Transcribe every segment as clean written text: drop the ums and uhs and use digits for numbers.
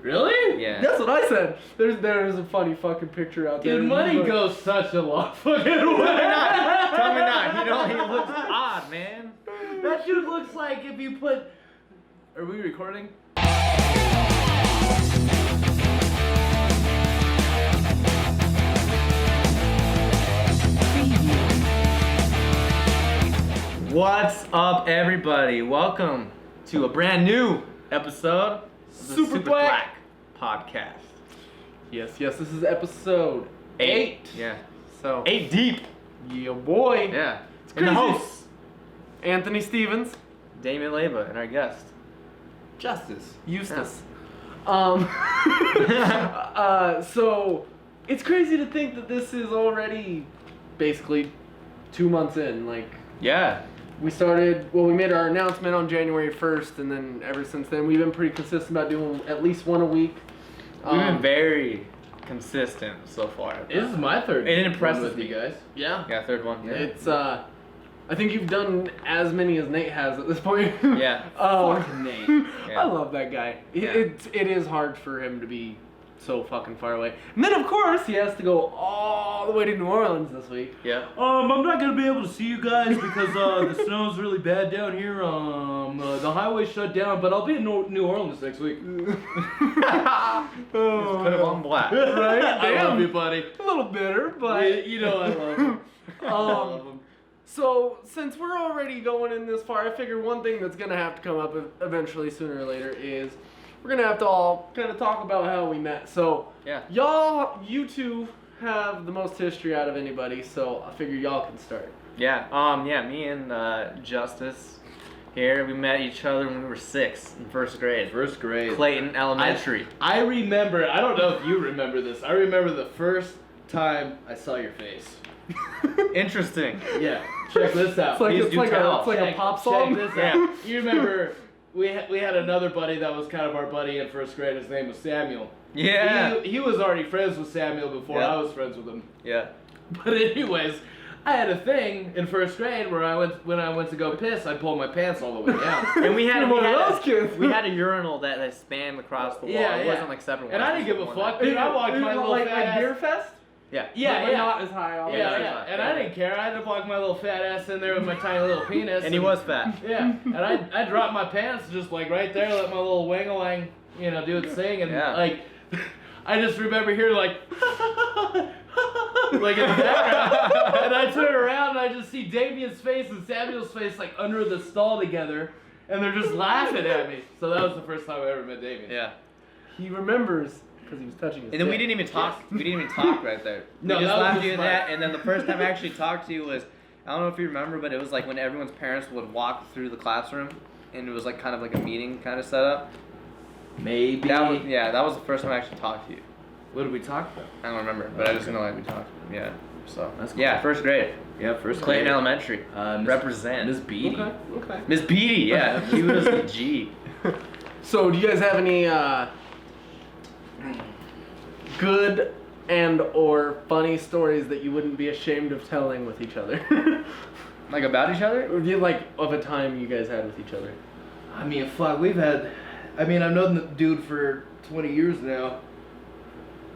Really? Yeah. That's what I said. There's a funny fucking picture out there. Dude, money goes such a long fucking way. Tell me not. You know, he looks odd, man. That dude looks like if you put... Are we recording? What's up, everybody? Welcome to a brand new episode of the SuperThwak podcast. Yes, this is episode 8. Yeah. So 8 deep. Yeah, boy. Yeah. It's And the crazy. hosts, Anthony Stevens, Damian Leva, and our guest. Justus. Eustace. So it's crazy to think that this is already basically 2 months in. Like, Yeah. we made our announcement on January 1st, and then ever since then, we've been pretty consistent about doing at least one a week. We've been very consistent so far. This is my third It impresses one with me. you guys. Yeah. Yeah, third one. Yeah. It's, I think you've done as many as Nate has at this point. Yeah. Fucking Nate. Yeah. I love that guy. Yeah. It is hard for him to be so fucking far away. And then, of course, he has to go all the way to New Orleans this week. Yeah. I'm not gonna be able to see you guys because the snow's really bad down here. The highway's shut down, but I'll be in New Orleans next week. Oh, Put him on black. right? I Damn. love you, buddy. A little bitter, but... You know I love him. I love him. So, since we're already going in this far, I figure one thing that's going to have to come up eventually, sooner or later, is we're going to have to all kind of talk about how we met. So, Yeah. you two have the most history out of anybody, so I figure y'all can start. Yeah. Me and Justus here, we met each other when we were 6 in first grade. First grade. Clayton Elementary. I remember, I don't know if you remember this, I remember the first time I saw your face. Interesting. Yeah, check this out. It's like, Please it's do like, tell. a Check- pop song. Check this out. You remember, we had another buddy that was kind of our buddy in first grade. His name was Samuel. Yeah. He was already friends with Samuel before Yeah. I was friends with him. Yeah. But anyways, I had a thing in first grade where when I went to go piss, I pulled my pants all the way down. And we had You're one of those kids. we had a urinal that spanned across the wall. Yeah, It yeah. wasn't like separate And I ones, didn't give a one fuck, that- dude. I walked my little like fat ass. Beer Fest? Yeah. Yeah, but yeah. not as high. Obviously. Yeah, Yeah, yeah. yeah. And I didn't care. I had to walk my little fat ass in there with my tiny little penis. And he was fat. Yeah, and I dropped my pants just like right there, let my little wang-a-lang, do its thing, and Yeah. like, I just remember hearing like, like in the background, and I turn around and I just see Damian's face and Samuel's face like under the stall together, and they're just laughing at me. So that was the first time I ever met Damian. Yeah. He remembers because he was touching his And then we dick. didn't even talk. We didn't even talk right there. No, we just that was laughed just you in fun. that, and then the first time I actually talked to you was, I don't know if you remember, but it was like when everyone's parents would walk through the classroom, and it was like kind of like a meeting kind of setup. Maybe. That was the first time I actually talked to you. What did we talk about? I don't remember, but I just know like we talked. Yeah. So That's cool. yeah, first grade, Yeah, first Clayton Elementary. Miss- Represent. Miss Beatty. Okay. Miss Beatty, yeah, he was the G. So, do you guys have any good and or funny stories that you wouldn't be ashamed of telling with each other? Like about each other? Or do you like of a time you guys had with each other? I mean, fuck, I've known the dude for 20 years now.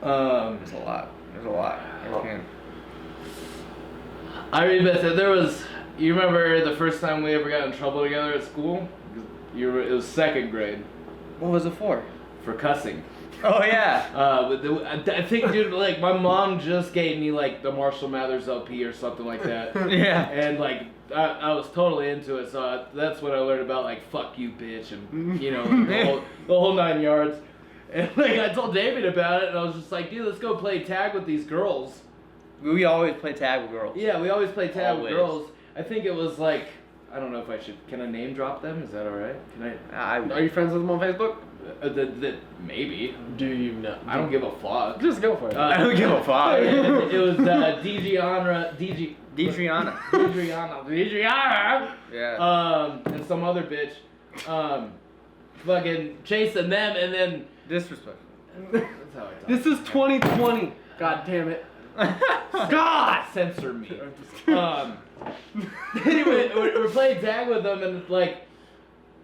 There's a lot. There's a lot. I can't. I remember you remember the first time we ever got in trouble together at school? It was second grade What was it for? for cussing. Oh yeah. I think, dude, like, my mom just gave me, like, the Marshall Mathers LP or something like that. Yeah. And, like, I was totally into it, so that's when I learned about, like, fuck you, bitch, and, the whole 9 yards. And, like, I told David about it, and I was just like, dude, let's go play tag with these girls. We always play tag with girls. Yeah, we always play tag with Always. girls. I think it was, like, I don't know if I should, can I name drop them? Is that alright? Can I? Are you friends with them on Facebook? Maybe. Do you know? I don't give a fuck. Just go for it. I don't give a fuck. It was Deidreana. Yeah. And some other bitch. Fucking chasing them, and then Disrespectful. that's how I talk. This is 2020. God damn it. God, censor me. Anyway, we're playing tag with them, and like,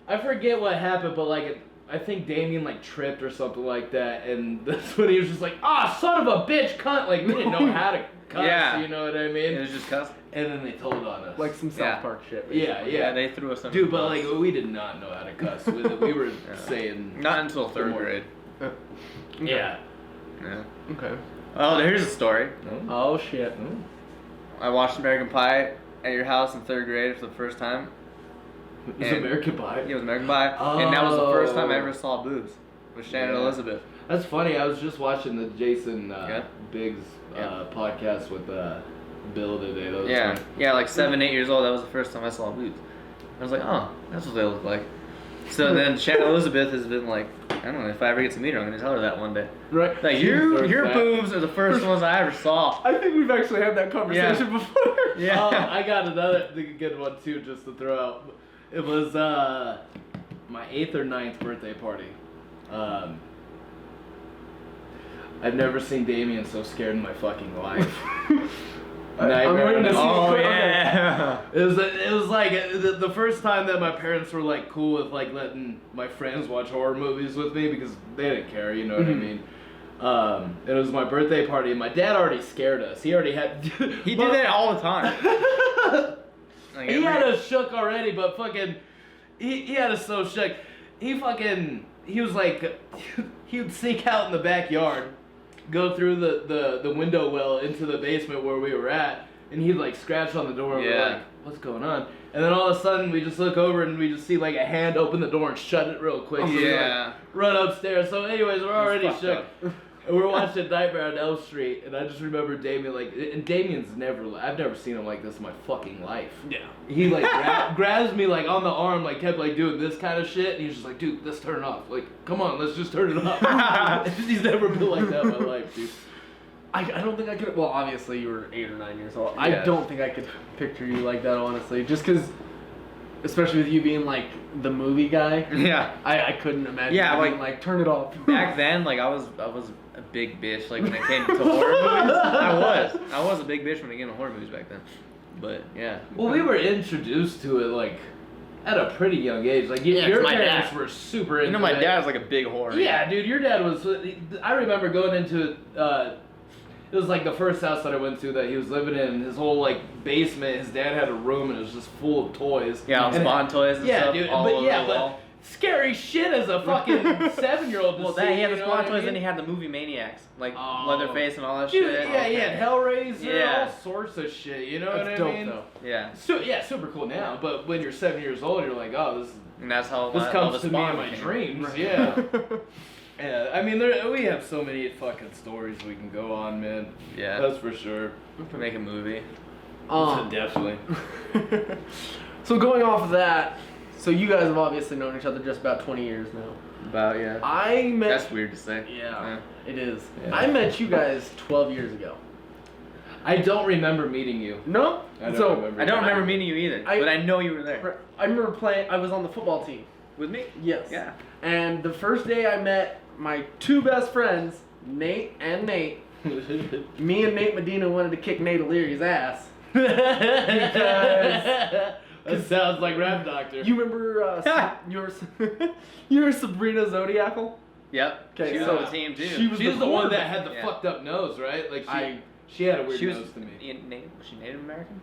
I forget what happened, but like, I think Damian like tripped or something like that, and that's when he was just like, "Ah, son of a bitch, cunt!" Like we didn't know how to cuss. Yeah. You know what I mean? It was just cuss. And then they told on us. Like some South Park shit. Yeah, basically. yeah. They threw us. Dude, but like we did not know how to cuss. We were saying not until 3rd grade. Okay. Yeah. Yeah. Okay. Oh, here's a story. Oh shit. I watched American Pie at your house in 3rd grade for the first time. It was American Pie. It was American Pie, and that was the first time I Oh. ever saw boobs with Shannon Elizabeth. That's funny. I was just watching the Jason Yeah. Biggs podcast with Bill today. That was Yeah, fun. yeah, like 7, 8 years old. That was the first time I saw boobs. I was like, oh, that's what they look like. So then Shannon Elizabeth has been like, I don't know, if I ever get to meet her, I'm gonna tell her that one day. Right. Like your boobs are the first ones I ever saw. I think we've actually had that conversation before. Yeah. I got another good one too, just to throw out. It was my 8th or 9th birthday party. I've never seen Damian so scared in my fucking life. I'm waiting to see. Oh Okay. yeah. It was like the first time that my parents were like cool with like letting my friends watch horror movies with me because they didn't care, you know what I mean. It was my birthday party and my dad already scared us. He already had. He did that all the time. Like He had us shook already, but fucking, he had us so shook. He was like, he would sneak out in the backyard, go through the window well into the basement where we were at, and he'd like scratch on the door and we're like, what's going on? And then all of a sudden we just look over and we just see like a hand open the door and shut it real quick. So we, like, run upstairs. So anyways, we're already shook. And we're watching Nightmare on Elm Street, and I just remember Damian like, and Damian's I've never seen him like this in my fucking life. Yeah. He like grabs me like on the arm, like kept like doing this kind of shit, and he's just like, dude, let's turn it off. Like, come on, let's just turn it off. He's never been like that in my life, dude. I don't think I could. Well, obviously you were 8 or 9 years old. Yeah. I don't think I could picture you like that, honestly. Just because, especially with you being like the movie guy. Yeah. I couldn't imagine. Yeah, being like turn it off. Back then, like I was a big bitch. Like when it came to horror movies, I was a big bitch when it came to horror movies back then. But yeah. Well, we were introduced to it like at a pretty young age. Like your my parents dad. were super into You know, my it. dad was like a big horror. Yeah, dude, your dad was. I remember going into it was like the first house that I went to that he was living in. His whole like basement, his dad had a room and it was just full of toys. Yeah, And Spawn toys and stuff. Dude, all but over the wall. scary shit as a fucking 7-year-old. Well, he had the Spawn toys, and he had the movie Maniacs, like Leatherface and all that Dude, shit. yeah, he had Hellraiser, Yeah. all sorts of shit. You know That's what I dope, mean? though. Yeah. Super cool now. But when you're 7 years old, you're like, oh, And that's how this all comes the to me in Spawn my came. dreams. Right. Yeah. Yeah, I mean, we have so many fucking stories we can go on, man. Yeah. That's for sure. Make a movie. Definitely. So going off of that, so you guys have obviously known each other just about 20 years now. About yeah. I met. That's weird to say. Yeah, it is. Yeah. I met you guys 12 years ago. I don't remember meeting you. No? I don't remember. I don't remember meeting you either, but I know you were there. I remember playing. I was on the football team. With me? Yes. Yeah. And the first day I met my two best friends, Nate and Nate. Me and Nate Medina wanted to kick Nate O'Leary's ass. That sounds like Rap Doctor. You remember you were Sabrina Zodiacal? Yep. Okay, She was so on the team too. she was She's the one that had the Yeah. fucked up nose, right? Like she had a weird She was nose to me. Was she Native American?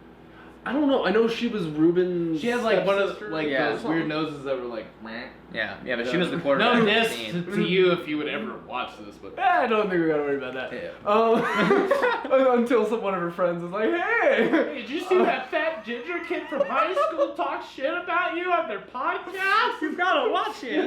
I don't know. I know she was Ruben's. She had like one of stepsister. like Yeah. those weird noses that were like. Meh. Yeah, but she was the quarterback. No of the diss team. to you if you would ever watch this, but. I don't think we gotta worry about that. Yeah. Until one of her friends is like, "Hey, Did you see that fat ginger kid from high school talk shit about you on their podcast? You gotta watch it.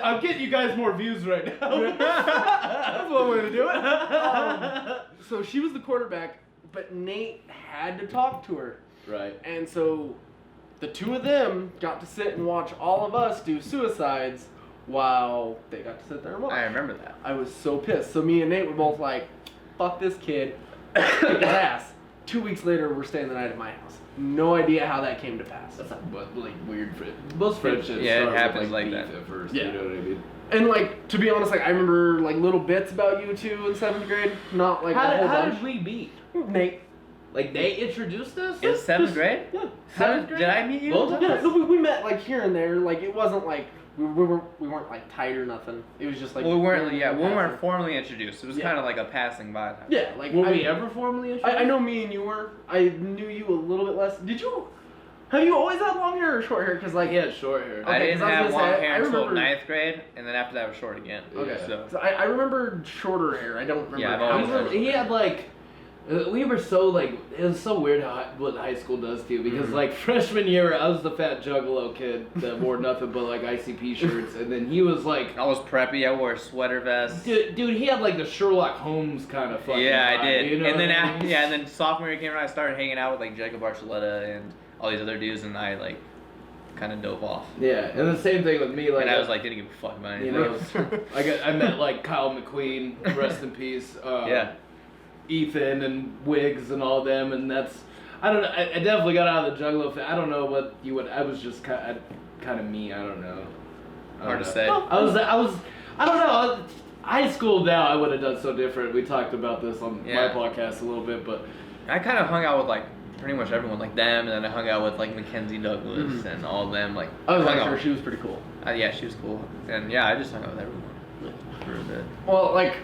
I'm getting you guys more views right now. That's one way to do it." So she was the quarterback, but Nate had to talk to her, Right. and so the two of them got to sit and watch all of us do suicides while they got to sit there and watch. I remember that. I was so pissed. So me and Nate were both like, "Fuck this kid, kick his ass." 2 weeks later, we're staying the night at my house. No idea how that came to pass. That's not like weird. Most friendships. Yeah, it start with, happens like beef that. at first. Yeah. You know what I mean? And like, to be honest, like I remember like little bits about you two in 7th grade, not like a whole How bunch. did we meet? Nate. Like they introduced us? In 7th grade? Yeah. Seventh grade? Did I meet you? Both of Yeah, us? no, we met like here and there. Like it wasn't like we weren't like tight or nothing. It was just like we weren't passing. formally introduced. It was kind of like a passing by type. Yeah, like Were we ever formally introduced? I know me and you were. I knew you a little bit less. Did you? Have you always had long hair or short hair? Because like He had short hair. Okay, I didn't 'cause I was have gonna long say, hair I until remember- 9th grade, and then after that it was short again. Okay. So. 'Cause I remember shorter hair. I don't remember. Yeah, I've how always long. had He had like, we were so like, it was so weird what high school does to you because like freshman year I was the fat juggalo kid that wore nothing but like ICP shirts, and then he was like, I was preppy. I wore a sweater vest. dude, he had like the Sherlock Holmes kind of fucking Yeah, I vibe, did. you know And then what I mean? and then sophomore year came around, I started hanging out with like Jacob Archuleta and all these other dudes, and I like kind of dove off. Yeah, and the same thing with me. Like And I was like, didn't give a fuck about you anything. know, I met like Kyle McQueen, rest in peace. Yeah. Ethan and Wiggs and all them, and that's I don't know. I definitely got out of the Juggalo thing. I don't know what you would. I was just kind of me. I don't know. Hard to say. I was. I don't know. High school now, I would have done so different. We talked about this on my Yeah. podcast a little bit, but I kind of hung out with like pretty much everyone, like them, and then I hung out with like Mackenzie Douglas and all of them. Like I was hung like, out sure, she was pretty cool. yeah, she was cool, and yeah, I just hung out with everyone for a bit. Well, like,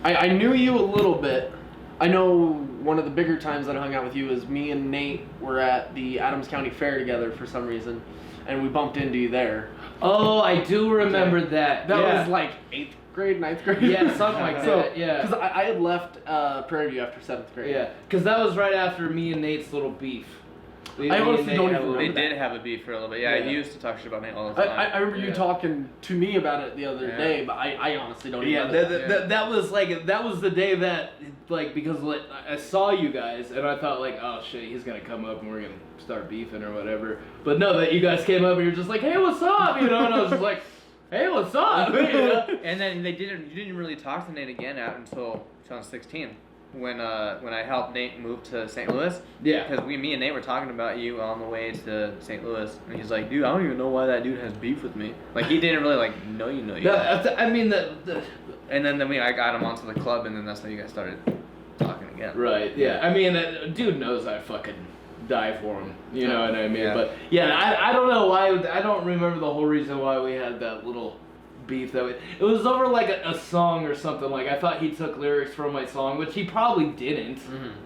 I knew you a little bit. I know one of the bigger times that I hung out with you is me and Nate were at the Adams County Fair together for some reason, and we bumped into you there. oh, I do remember that. That yeah. was like 8th grade, 9th grade. Yeah, something like So, that. Yeah. Because I had left Prairie View after 7th grade. Yeah, because that was right after me and Nate's little beef. Me I and honestly Nate don't had even a little- They remember did have a beef for a little bit. Yeah, Yeah. he used to talk shit about me all the time. I remember you Yeah. talking to me about it the other Yeah. day, but I honestly don't even Yeah, remember that was like that was the day that like because like, I saw you guys and I thought like, oh shit, he's gonna come up and we're gonna start beefing or whatever. But no, that you guys came up and you're just like, hey, what's up? You know, and I was just like, hey, what's up? You know? And then you didn't really talk to Nate again until 2016 when I helped Nate move to St. Louis. Yeah. Because me and Nate were talking about you on the way to St. Louis, and he's like, dude, I don't even know why that dude has beef with me. Like he didn't really like know you. I mean the And then I got him onto the club, and then that's when you guys started talking again. right. Yeah. I mean, dude knows I fucking die for him. You know what I mean? Yeah. But yeah, I don't know why. I don't remember the whole reason why we had that little beef that it was over like a song or something. Like I thought he took lyrics from my song, which he probably didn't.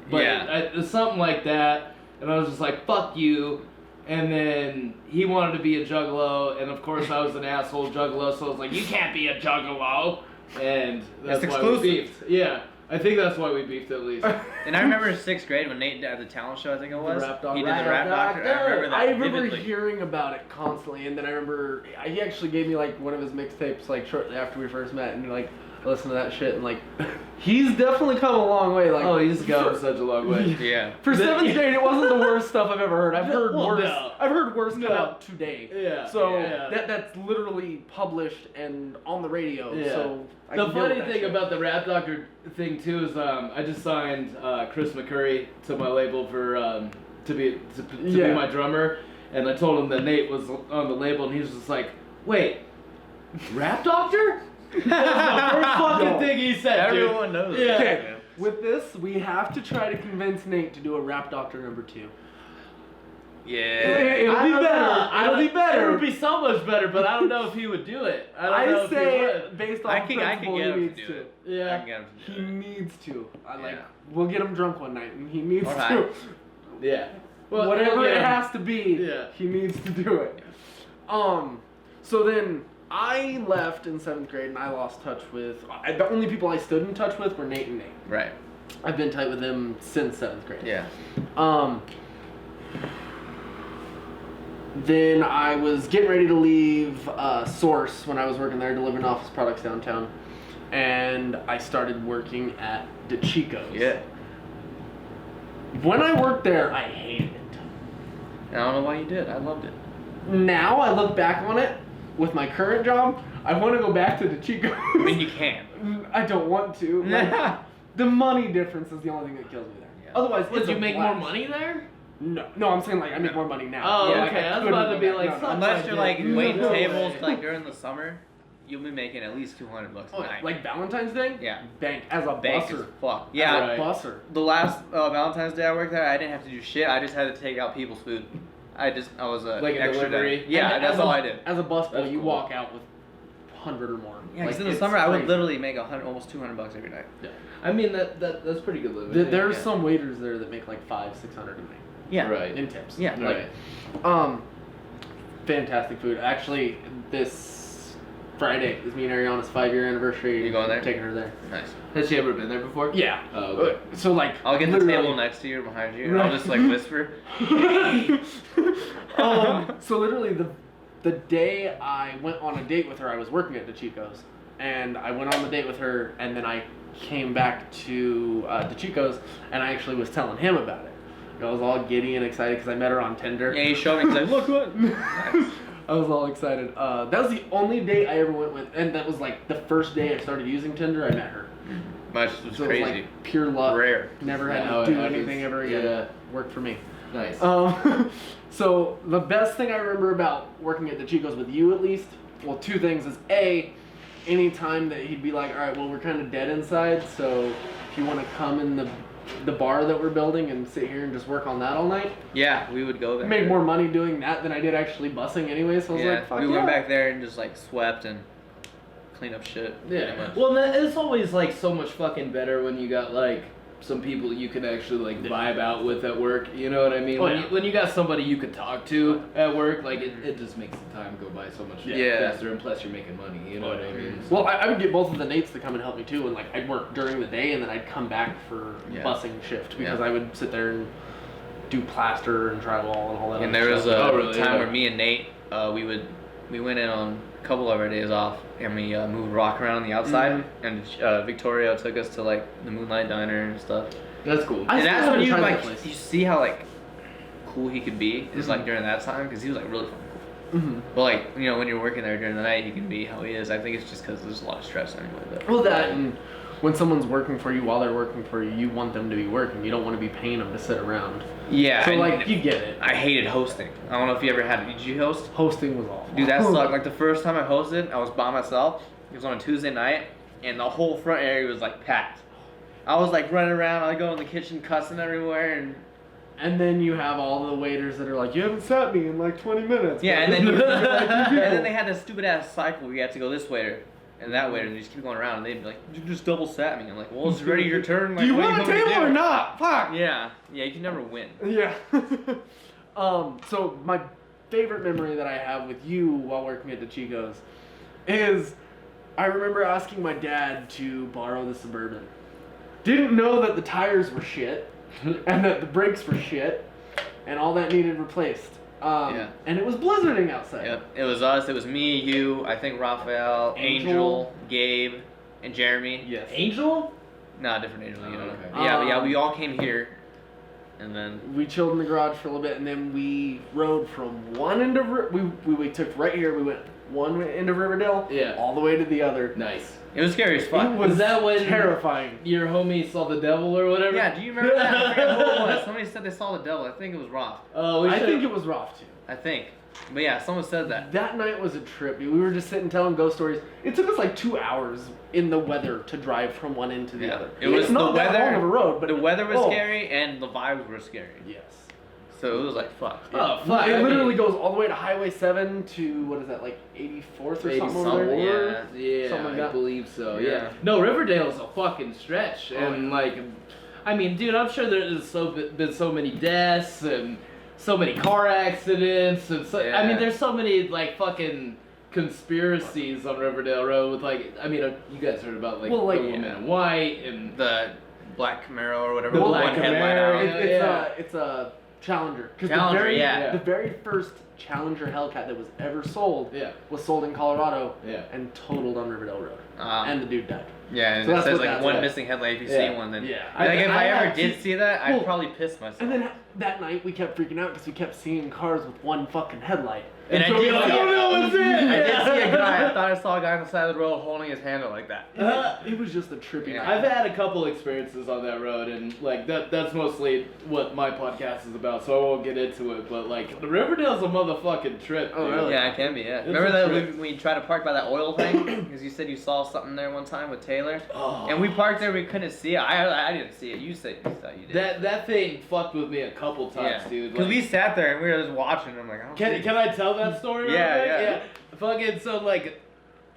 But Yeah. something like that, and I was just like, fuck you. And then he wanted to be a juggalo, and of course I was an asshole juggalo, so I was like, you can't be a juggalo. And that's It's why exclusive. we beefed. Yeah, I think that's why we beefed at least. And I remember in 6th grade when Nate at the talent show, I think it was. Rap Doc- He did the rap doctor. I remember that I remember vividly. hearing about it constantly, and then I remember he actually gave me like one of his mixtapes like shortly after we first met, and like listen to that shit, and like he's definitely come a long way. Like Oh, he's gone such a long way. Yeah. for 7th grade, it wasn't the worst stuff I've ever heard. I've heard Well, worse. no. I've heard worse come No. out today. Yeah. So yeah. that's literally published and on the radio. Yeah. So I The can deal with funny that thing shit. about the Rap Doctor thing too is I just signed Chris McCurry to my label for to be Yeah. my drummer, and I told him that Nate was on the label, and he was just like, "Wait, Rap Doctor?" That was the first fucking No. thing he said, dude. Everyone knows. Yeah. Okay, with this, we have to try to convince Nate to do a Rap Doctor #2. Yeah. It'll I be don't better. know. It'll be better. It would be so much better, but I don't know if he would do it. I don't know I if he say, would. based on I can principle, get he him needs to do it. I Yeah. can get him to He do it. needs to. Yeah. We'll get him drunk one night, and he needs Alright. to. Yeah. Whatever it yeah. has to be, Yeah. he needs to do it. So then I left in 7th grade, and I lost touch with. The only people I stood in touch with were Nate and Nate. Right. I've been tight with them since 7th grade. Yeah. Then I was getting ready to leave Source when I was working there, delivering office products downtown, and I started working at DeChico's. Yeah. When I worked there, I hated it. I don't know why you did. I loved it. Now I look back on it with my current job, I want to go back to DeChico's. I mean, you can. I don't want to. Like, the money difference is the only thing that kills me there. Yeah. Otherwise, Would it's you a make blast. more money there? No, I'm saying like I make more money now. Oh, Yeah, okay. I was couldn't about to go be back. like, No, no. fuck. Unless you're like No waiting way. tables like during the summer, you'll be making at least $200 a Oh, night. like Valentine's Day? Yeah. Bank as a Bank as busser. fuck. Yeah. As a Right. busser. The last Valentine's Day I worked there, I didn't have to do shit. I just had to take out people's food. I was a Like a extra delivery? day. Yeah, And that's as all a- I did. As a busboy, That's you cool. walk out with 100 or more. Yeah, because in the it's summer I would crazy. literally make almost $200 every night. Yeah. I mean that's pretty good living. There's Yeah. some waiters there that make like $500-600 a night Yeah. Right. in tips. Yeah. Right. Fantastic food. Actually, this Friday is me and Ariana's 5-year anniversary. You going there? Taking her there. Nice. Has she ever been there before? Yeah. Oh, okay. So like, I'll get the literally- table next to you or behind you, and I'll just like whisper. So literally the day I went on a date with her, I was working at DeChico's, and I went on the date with her, and then I came back to DeChico's, and I actually was telling him about it. I was all giddy and excited because I met her on Tinder. Yeah, he showed me. He's like, look what. Nice. I was all excited. That was the only date I ever went with, and that was like the first day I started using Tinder. I met her. Much was So crazy. it was like pure luck. Rare. Never had Yeah, to do I anything just- ever again. yeah. Worked for me. Nice. So the best thing I remember about working at the Chico's with you, at least, well, two things is A, any time that he'd be like, all right, well, we're kind of dead inside, so if you want to come in the bar that we're building and sit here and just work on that all night, Yeah, we would go I there. made more money doing that than I did actually bussing anyway. So I was Yeah, like, fuck we yeah. went back there and just like swept and cleaned up shit. Yeah. pretty much. Well, it's always like so much fucking better when you got like some people you can actually like vibe out with at work. You know what I mean? Oh, when, yeah. when you got somebody you can talk to at work, like it just makes the time go by so much Yeah. faster, and plus you're making money. You know what I mean? Well, I would get both of the Nates to come and help me too, and like I'd work during the day, and then I'd come back for Yeah. bussing shift because Yeah. I would sit there and do plaster and drywall and all that. And other there was stuff. a Oh, really? time Yeah. where me and Nate, we went in on a couple of our days off, and we moved rock around on the outside, and Victoria took us to like the Moonlight Diner and stuff. That's cool. I And still that's when haven't you tried that like place. you see how like cool he could be is like during that time because he was like really fucking cool. Mhm. But like you know when you're working there during the night, he can be how he is. I think it's just because there's a lot of stress anyway. But Well, that and when someone's working for you while they're working for you, you want them to be working. You don't want to be paying them to sit around. yeah, So and like you get it. I hated hosting. I don't know if you ever had. Did you host? Hosting was awful. Dude, that sucked. Like the first time I hosted, I was by myself. It was on a Tuesday night, and the whole front area was like packed. I was like running around. I go in the kitchen, cussing everywhere, and And then you have all the waiters that are like, you haven't sat me in like 20 minutes. yeah, and then Like, and you then they had this stupid ass cycle where you had to go this waiter and that waiter, and you just keep going around, and they'd be like, you just double sat me. I'm like, well, it's already your turn. Like, do you what want a me to table do? or not? Fuck. Yeah, you can never win. Yeah. So my favorite memory that I have with you while working at the Chico's is I remember asking my dad to borrow the Suburban. Didn't know that the tires were shit and that the brakes were shit and all that needed replaced. Yeah. And it was blizzarding outside. Yep, it was us. It was me, you, I think Raphael, Angel, Gabe, and Jeremy. Yes. Angel? No, different Angel. You Oh, know. okay. Yeah, we all came here, and then We chilled in the garage for a little bit, and then we rode from one end of we took right here. We went one end of Riverdale, Yeah. all the way to the other. Nice. it was scary as fuck. It was Was that when terrifying. your homie saw the devil or whatever? Yeah, do you remember that? I forget who it was. Somebody said they saw the devil. I think it was Roth. Oh, I think it was Roth too. I think. But yeah, someone said that. That night was a trip. We were just sitting telling ghost stories. It took us like 2 hours in the weather to drive from one end to the Yeah. other. It was It's not the that weather- long of a road, but The weather was oh, scary and the vibes were scary. Yes. So it was like, fuck. Oh, fuck. It I literally mean, goes all the way to Highway 7 to, what is that, like 84th or something over something, there? yeah. Something like I that. believe so. Yeah. Yeah. No, Riverdale's a fucking stretch, Oh, and yeah. like, I mean, dude, I'm sure there's been so many deaths and so many car accidents, and so I Yeah. mean, there's so many like fucking conspiracies on Riverdale Road with like, I mean, you guys heard about like, Well, like, the woman in white and The Black Camaro or whatever. The with Black one headlight Camaro, out. yeah. It's a Challenger. 'Cause Challenger, the very, yeah. The very first Challenger Hellcat that was ever sold yeah, was sold in Colorado yeah. and totaled on Riverdale Road. Um, And the dude died. yeah, and So it that's says what like that's one at. missing headlight. If you Yeah. see one, then Yeah. Like if I ever had did to- see that, I'd well, probably piss myself. And then that night we kept freaking out because we kept seeing cars with one fucking headlight. And I so we did were see like, oh no, it's it! I did see a guy. I thought I saw a guy on the side of the road holding his hand out like that. It was just a trippy Yeah. night. I've had a couple experiences on that road, and like that's mostly what my podcast is about, so I won't get into it. But like, the Riverdale's a a fucking trip. Oh, dude. really? Yeah, it can be. Yeah. It's Remember a that trip. we tried to park by that oil thing? Because you said you saw something there one time with Taylor. Oh. And we parked there. We couldn't see it. I didn't see it. You said you thought you did. That thing fucked with me a couple times, dude. Because Like, we sat there and we were just watching. I'm like, I don't see can I tell that story? real Yeah, quick? yeah. Fucking so like,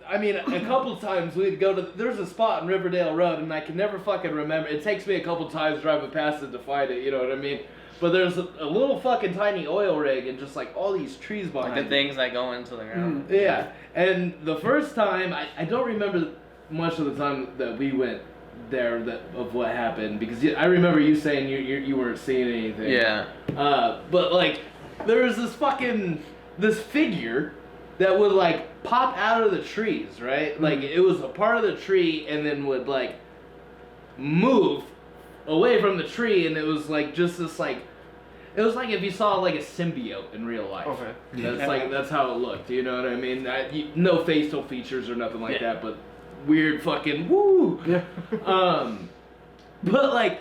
I mean, a couple times we'd go to. There's a spot in Riverdale Road, and I can never fucking remember. It takes me a couple times driving past it to find it. You know what I mean? But there's a little fucking tiny oil rig, and just like all these trees behind Like the it. things that go into the ground. Yeah, and the first time, I don't remember much of the time that we went there of what happened, because I remember you saying you weren't seeing anything. Yeah. But like, there was this figure that would like pop out of the trees, right? Like it was a part of the tree and then would like move away from the tree, and it was like just this like, it was like if you saw like a symbiote in real life. Okay. That's how it looked. You know what I mean? No facial features or nothing like that, but weird fucking woo. Yeah. But like,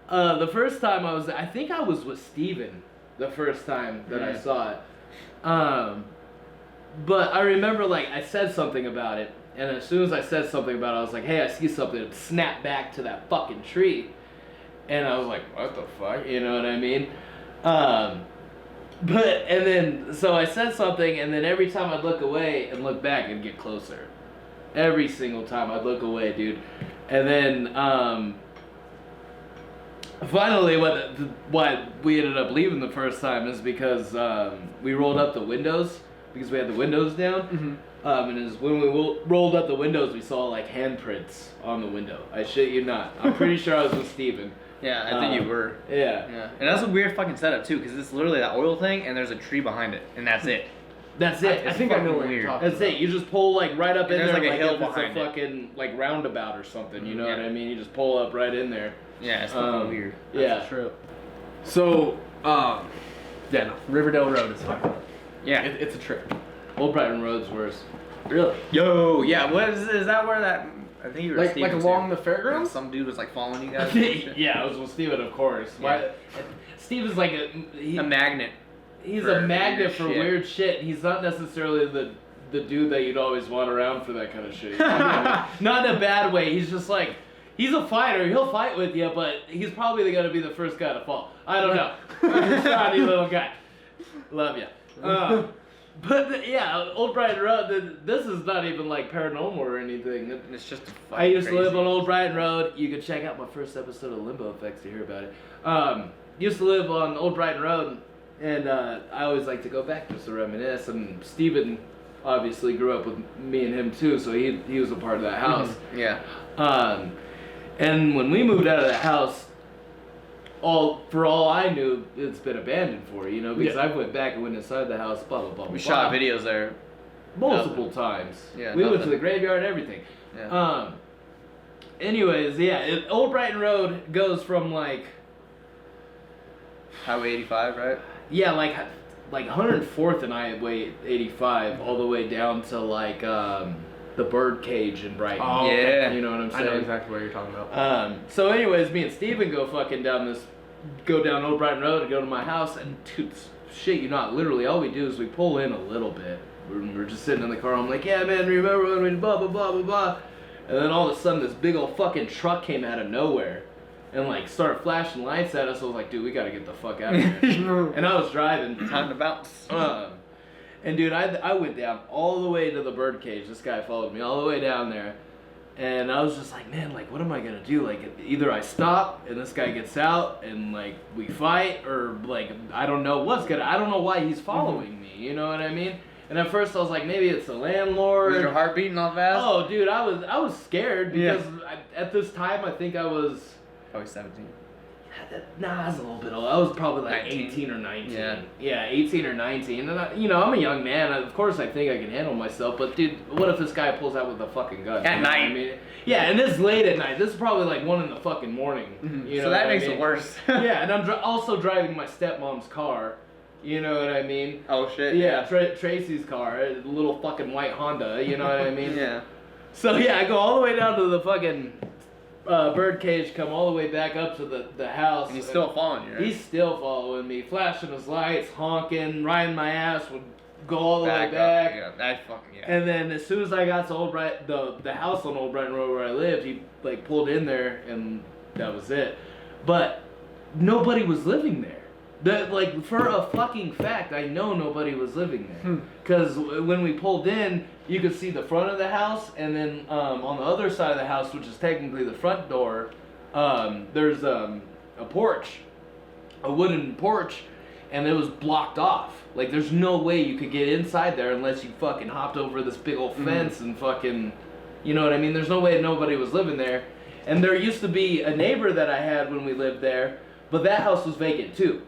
the first time I think I was with Steven the first time that I saw it. But I remember like I said something about it, and as soon as I said something about it, I was like, hey, I see something. It snapped back to that fucking tree. And I was like, what the fuck? You know what I mean? And then, so I said something, and then every time I'd look away and look back, it'd get closer. Every single time I'd look away, dude. And then, finally, what we ended up leaving the first time is because we rolled up the windows, because we had the windows down. Mm-hmm. And it was when we rolled up the windows, we saw like handprints on the window. I shit you not. I'm pretty sure I was with Steven. Yeah, I think you were. Yeah. Yeah. And that's a weird fucking setup too, because it's literally that oil thing, and there's a tree behind it, and that's it. That's it. I think I know what weird. you're talking That's it. You just pull like right up in There's there, like a hill if it's behind it. fucking like roundabout or something. You know Yeah. what I mean? You just pull up right in there. Yeah, it's fucking weird. Yeah. True. So, yeah, no, Riverdale Road is fine. Yeah. It's a trip. Old Brighton Road's worse. Really? Yo, yeah. What is that? Where that? I think you were Like Steven, along too. the fairgrounds? Some dude was like following you guys. and shit. Yeah, I was with Steven, of course. Yeah. Steve is like A magnet. he's for a magnet weird for shit. weird shit. He's not necessarily the dude that you'd always want around for that kind of shit. You know what I mean? Not in a bad way. He's just like, he's a fighter. He'll fight with you, but he's probably going to be the first guy to fall. I don't know. He's a shoddy little guy. Love ya. But yeah, Old Brighton Road, this is not even like paranormal or anything. It's just. I used to live crazy. on Old Brighton Road. You can check out my first episode of Limbo Effects to hear about it. Used to live on Old Brighton Road, and I always like to go back just to reminisce. And Steven obviously grew up with me and him too, so he was a part of that house. Yeah. And when we moved out of that house, for all I knew, it's been abandoned for, you know, because I went back and went inside the house, blah, blah, blah, We blah. shot videos there. Multiple times. Yeah, we went to nothing. the graveyard and everything. Yeah. Anyways, yeah, Old Brighton Road goes from like, Highway 85, right? yeah, like 104th and Highway 85 all the way down to like the bird cage in Brighton. Oh, yeah. You know what I'm I saying? know exactly what you're talking about. So anyways, me and Steven go down Old Brighton Road and go to my house, and dude, shit you not, literally all we do is we pull in a little bit. We're just sitting in the car, I'm like, yeah man, remember when we blah blah blah blah blah, and then all of a sudden this big old fucking truck came out of nowhere and like started flashing lights at us. I was like, dude, we gotta get the fuck out of here. And I was driving. Time to bounce. And dude, I went down all the way to the birdcage. This guy followed me all the way down there. And I was just like, man, like, what am I gonna do? Like, either I stop and this guy gets out and like we fight, or like I don't know why he's following me. You know what I mean? And at first I was like, maybe it's the landlord. Was your heart beating all fast? Oh, dude, I was scared because at this time I think I was. Probably 17. Nah, I was a little bit old. I was probably like 19. 18 or 19. Yeah. Yeah, 18 or 19. And I'm a young man. Of course I think I can handle myself. But dude, what if this guy pulls out with a fucking gun? At You know what night. I mean? Yeah, and it's late at night. This is probably like 1 in the fucking morning. You know So that what I makes mean? it worse. Yeah, and I'm also driving my stepmom's car. You know what I mean? Oh shit. Yeah, Tracy's car, a little fucking white Honda. You know what I mean? Yeah. So yeah, I go all the way down to the fucking birdcage come all the way back up to the house. And he's still following you, right? He's still following me, flashing his lights, honking, riding my ass, would go all the way Back back. up. Yeah, that fucking, yeah. And then as soon as I got to the house on Old Brighton Road where I lived, he like pulled in there and that was it. But nobody was living there. Like for a fucking fact, I know nobody was living there. Because when we pulled in, you could see the front of the house, and then on the other side of the house, which is technically the front door, there's a porch, a wooden porch, and it was blocked off. Like there's no way you could get inside there unless you fucking hopped over this big old fence and fucking, you know what I mean? There's no way nobody was living there. And there used to be a neighbor that I had when we lived there, but that house was vacant too.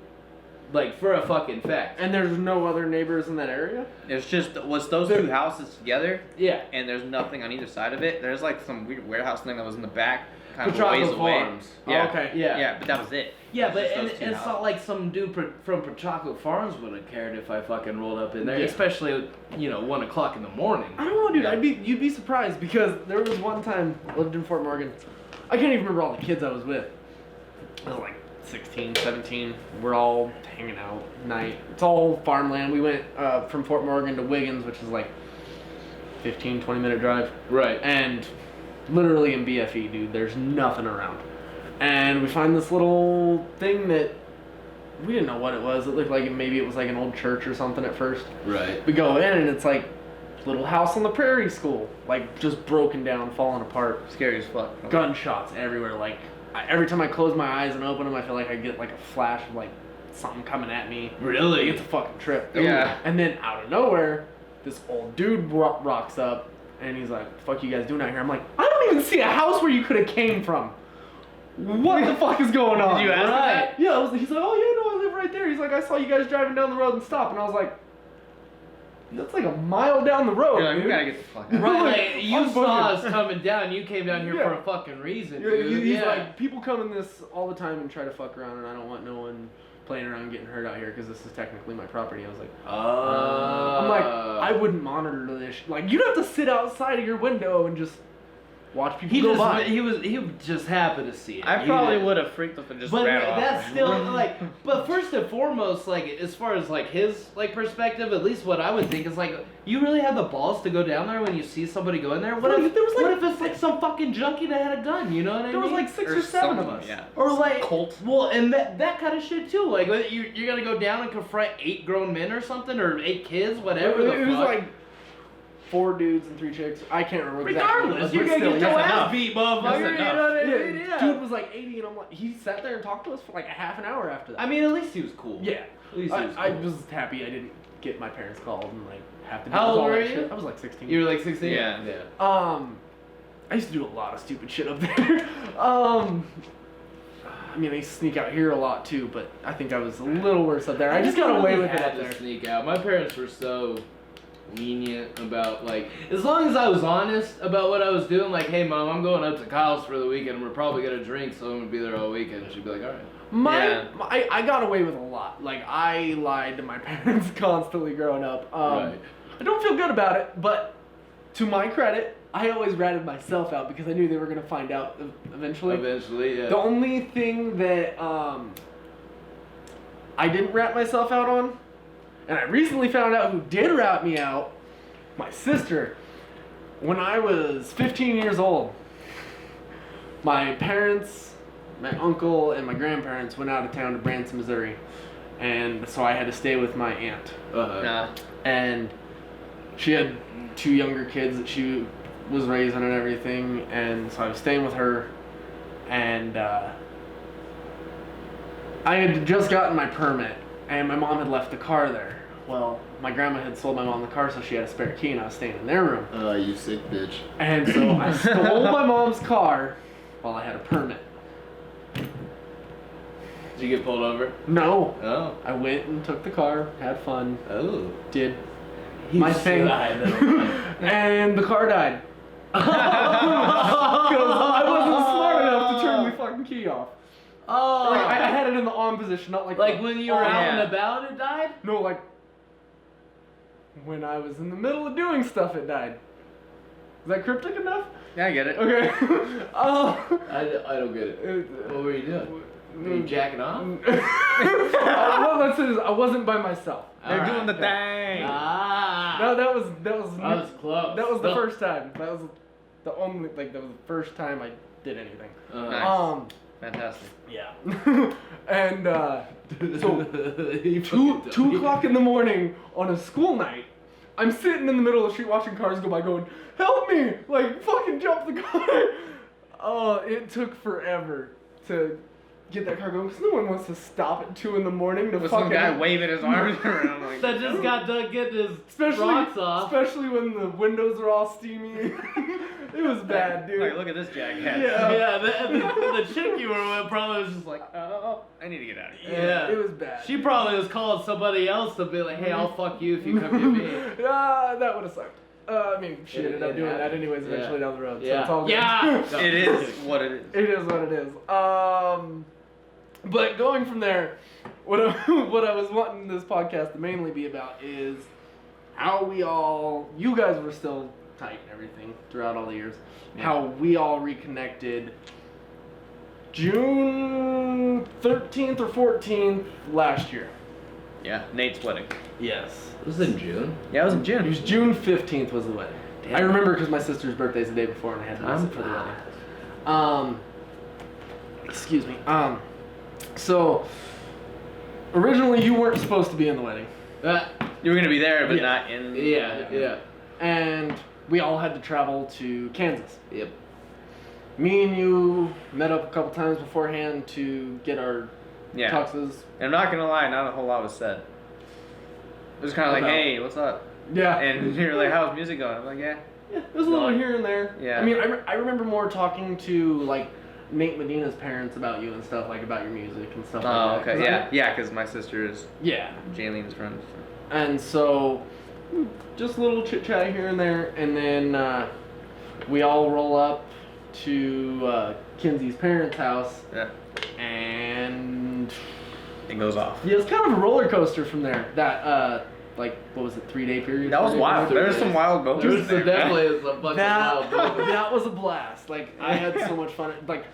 Like, for a fucking fact. And there's no other neighbors in that area? It's just, was those two houses together? Yeah. And there's nothing on either side of it? There's like some weird warehouse thing that was in the back, kind of Petrocco ways away. Farms. Yeah. Oh, okay. Yeah. Yeah, but that was it. Yeah, but Just and those two it's houses. not like some dude from Petrocco Farms would have cared if I fucking rolled up in there, Yeah. especially, 1 o'clock in the morning. I don't know, dude. You'd be surprised because there was one time I lived in Fort Morgan. I can't even remember all the kids I was with. I was like 16, 17. We're all hanging out at night. It's all farmland. We went from Fort Morgan to Wiggins, which is like 15, 20-minute drive. Right. And literally in BFE, dude, there's nothing around. And we find this little thing that we didn't know what it was. It looked like maybe it was like an old church or something at first. Right. We go in and it's like little house on the prairie school, like just broken down, falling apart. Scary as fuck. Gunshots everywhere. Like every time I close my eyes and open them, I feel like I get like a flash of like something coming at me. Really? It's a fucking trip. Yeah. And then out of nowhere, this old dude rocks up and he's like, "Fuck you guys doing out here?" I'm like, "I don't even see a house where you could have came from. What the fuck is going on?" Did you ask him that? Yeah, he's like, "Oh yeah, no, I live right there." He's like, "I saw you guys driving down the road and stop," and I was like, "That's like a mile down the road, You're like, dude." we gotta get the fuck out. Right, like, you I'm saw bugging. us coming down. You came down here Yeah. for a fucking reason, Yeah, dude. he's yeah. like, "People come in this all the time and try to fuck around, and I don't want no one playing around getting hurt out here because this is technically my property." I was like, I'm like, I wouldn't monitor this. Like, you'd have to sit outside of your window and just watch people go by. he just happened to see it. I He probably didn't- would have freaked up and just But ran off. that's still like, but first and foremost, like as far as like his like perspective, at least what I would think is like, you really have the balls to go down there when you see somebody go in there. What Bro, if there was, like- what if it's like some fucking junkie that had a gun? You know what I mean? There was like 6 Or or 7 of something, us. yeah. or like Cult. Well, and that kind of shit too. Like you're gonna go down and confront 8 grown men or something, or 8 kids, whatever. It the was fuck. like 4 dudes and 3 chicks. I can't remember exactly. Regardless, but you're gonna still, get your that's ass enough. beat, motherfucker. That's You know enough. what I Yeah, mean? Yeah. dude was like 80, and I'm like, he sat there and talked to us for like a half an hour after that. I mean, at least he was cool. yeah. At least he was I cool. was happy I didn't get my parents called and like have to do How all old that were you? shit. I was like 16. You were like 16? Yeah. I used to do a lot of stupid shit up there. I mean, I used to sneak out here a lot too, but I think I was a little worse up there. I just got away with it had up to there. sneak out. My parents were so lenient about like, as long as I was honest about what I was doing. Like, hey mom, I'm going up to Kyle's for the weekend. We're probably gonna drink, so I'm gonna be there all weekend. She'd be like, all right. I got away with a lot. Like, I lied to my parents constantly growing up. Right. I don't feel good about it, but to my credit, I always ratted myself out because I knew they were gonna find out eventually. Eventually, yeah. The only thing that I didn't rat myself out on, and I recently found out who did rat me out, my sister. When I was 15 years old, my parents, my uncle, and my grandparents went out of town to Branson, Missouri. And so I had to stay with my aunt. Nah. And she had 2 younger kids that she was raising and everything, and so I was staying with her, and I had just gotten my permit, and my mom had left the car there. Well, my grandma had sold my mom the car, so she had a spare key, and I was staying in their room. Oh, you sick bitch. And so I stole my mom's car while I had a permit. Did you get pulled over? No. Oh. I went and took the car, had fun, Oh. did my thing, and the car died. Because I wasn't smart enough to turn the fucking key off. Oh. Like, I had it in the on position, not like When you were on. out yeah. and about, it died? No, like when I was in the middle of doing stuff, it died. that cryptic enough? Yeah, I get it. Okay. I don't get it. What were you doing? Were you jacking off? Well, that's it. I wasn't by myself. They're doing the thing. Ah. No, that was I was close. That was the first time. That was the only that was the first time I did anything. Nice. Fantastic. Yeah. And so 2 o'clock in the morning on a school night, I'm sitting in the middle of the street watching cars go by, going, "Help me! Like fucking jump the car!" Oh, it took forever to get that car going because no one wants to stop at 2 in the morning to With fucking some guy waving his arms around like that just got done getting his rocks off. Especially when the windows are all steamy. It was bad, dude. Like, look at this jackass. Yeah, the chick you were with probably was just like, Oh, I need to get out of here. yeah. It was bad. She probably was calling somebody else to be like, hey, I'll fuck you if you come get me. That would have sucked. I mean, she It- ended up it doing that happened. anyways eventually down the road. So Yeah. it's all good. Yeah. It is what it is. It is what it is. But going from there, what I was wanting this podcast to mainly be about is how you guys were still tight and everything throughout all the years, how we all reconnected June 13th or 14th last year. Yeah, Nate's wedding. Yes. This is in June. Yeah, it was in It June. was June 15th was the wedding. Damn. I remember because my sister's birthday's the day before and I had to miss it for the wedding. Excuse me. So originally you weren't supposed to be in the wedding. You were gonna be there, but Yeah. not in. Yeah. And we all had to travel to Kansas. Yep. Me and you met up a couple times beforehand to get our Yeah. tuxes. And I'm not gonna lie, not a whole lot was said. It was kind of like, About- hey, what's up? Yeah. And you're like, how's music going? I'm like, yeah. Yeah, there's a little here and there. Yeah. I mean, I remember more talking to like Nate Medina's parents about you and stuff, like about your music and stuff Oh, like that. okay. 'Cause Yeah, yeah, because my sister is Yeah. Jaylene's friend. And so, just a little chit chat here and there, and then we all roll up to Kinsey's parents' house, Yeah. and It goes off. yeah, it's kind of a roller coaster from there. That like what was it, 3-day period? That was 4-day wild. period? There's some wild moments. There's there, definitely man. is a bunch That, of wild moments. that was a blast. Like I had so much fun. Like,